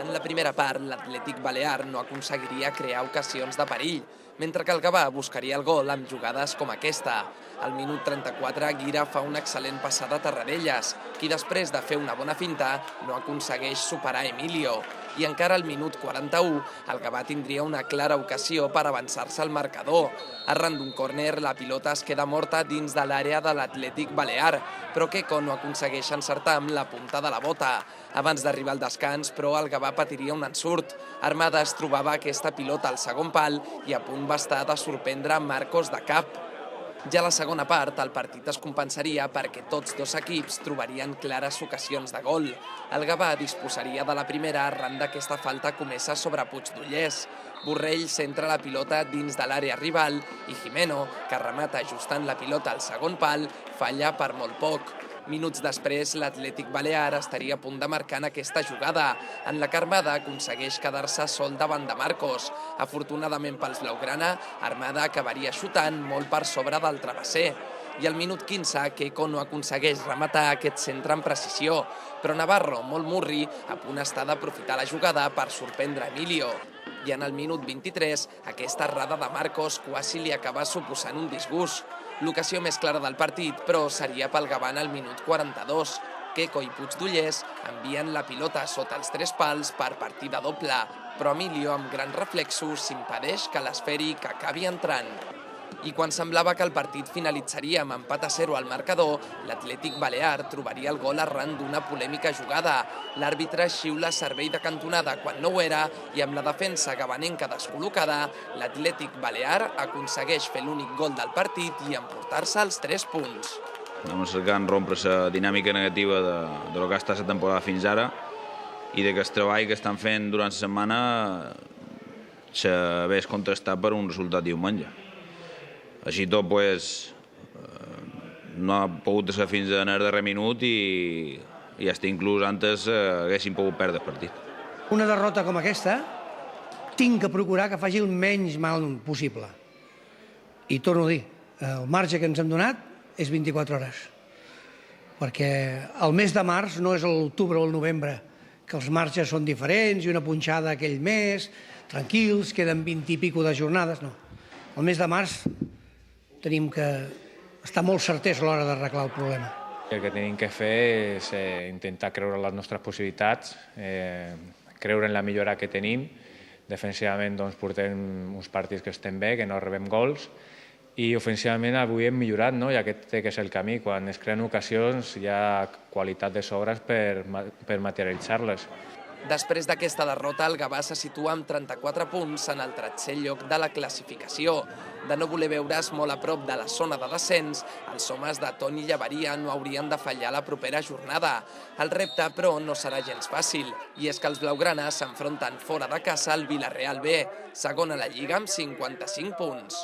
En la primera part, l'Atlètic Balear no aconseguiria crear ocasions de perill, mentre que el Gavà buscaria el gol amb jugades com aquesta. Al minut 34, Guira fa una excel·lent passada a Tarradellas, qui després de fer una bona finta no aconsegueix superar Emilio. I encara al minut 41, el Gavà tindria una clara ocasió per avançar-se al marcador. Arran d'un córner, la pilota es queda morta dins de l'àrea de l'Atlètic Balear, però Queco no aconsegueix encertar amb la punta de la bota. Abans d'arribar al descans, però, el Gavà patiria un ensurt. Armada es trobava aquesta pilota al segon pal i a punt va estar de sorprendre Marcos de cap. Ja a la segona part, el partit es compensaria perquè tots dos equips trobarien clares ocasions de gol. El Gavà disposaria de la primera arran d'aquesta falta comesa sobre Puigdollers. Borrell centra la pilota dins de l'àrea rival i Jimeno, que remata ajustant la pilota al segon pal, falla per molt poc. Minuts després, l'Atlètic Balear estaria a punt de marcar en aquesta jugada, en la que Armada aconsegueix quedar-se sol davant de Marcos. Afortunadament pels blaugrana, Armada acabaria xutant molt per sobre del travesser. I al minut 15, Queco no aconsegueix rematar aquest centre amb precisió, però Navarro, molt murri, a punt està d'aprofitar la jugada per sorprendre Emilio. I en el minut 23, aquesta errada de Marcos quasi li acaba suposant un disgust. L'ocasió més clara del partit, però, seria pel Gavà al minut 42. Queco i Puigdollers envien la pilota sota els 3 pals per partida doble, però Emilio, amb grans reflexos, s'impedeix que l'esfèric acabi entrant. I quan semblava que el partit finalitzaria amb empat a 0 al marcador, l'Atlètic Balear trobaria el gol arran d'una polèmica jugada. L'àrbitre xiula servei de cantonada quan no ho era i amb la defensa gavanenca descol·locada, l'Atlètic Balear aconsegueix fer l'únic gol del partit i emportar-se els 3 punts. Anem cercant rompre la dinàmica negativa de lo que ha estat la temporada fins ara i de que el treball que estan fent durant la setmana s'hagués contrastat per un resultat diumenge. Així tot, no ha pogut ser fins en el darrer minut i fins inclús antes haguessin pogut perdre el partit. Una derrota com aquesta tinc que procurar que faci el menys mal possible. I torno a dir, el marge que ens hem donat és 24 hores. Perquè el mes de març no és l'octubre o el novembre, que els marges són diferents i una punxada aquell mes, tranquils, queden 20 i pico de jornades, no. El mes de març tenim que estar molt certers a l'hora d'arreglar el problema. El que tenim que fer és intentar creure en les nostres possibilitats, creure en la millora que tenim. Defensivament portem uns partits que estem bé, que no rebem gols, i ofensivament avui hem millorat, i aquest té que ser el camí. Quan es creen ocasions hi ha qualitat de sobres per materialitzar-les. Després d'aquesta derrota, el Gavà se situa amb 34 punts en el 13è lloc de la classificació. De no voler veure's molt a prop de la zona de descens, els homes de Toni Llavaria no haurien de fallar la propera jornada. El repte, però, no serà gens fàcil, i és que els blaugranes s'enfronten fora de casa al Villarreal B, segon a la Lliga amb 55 punts.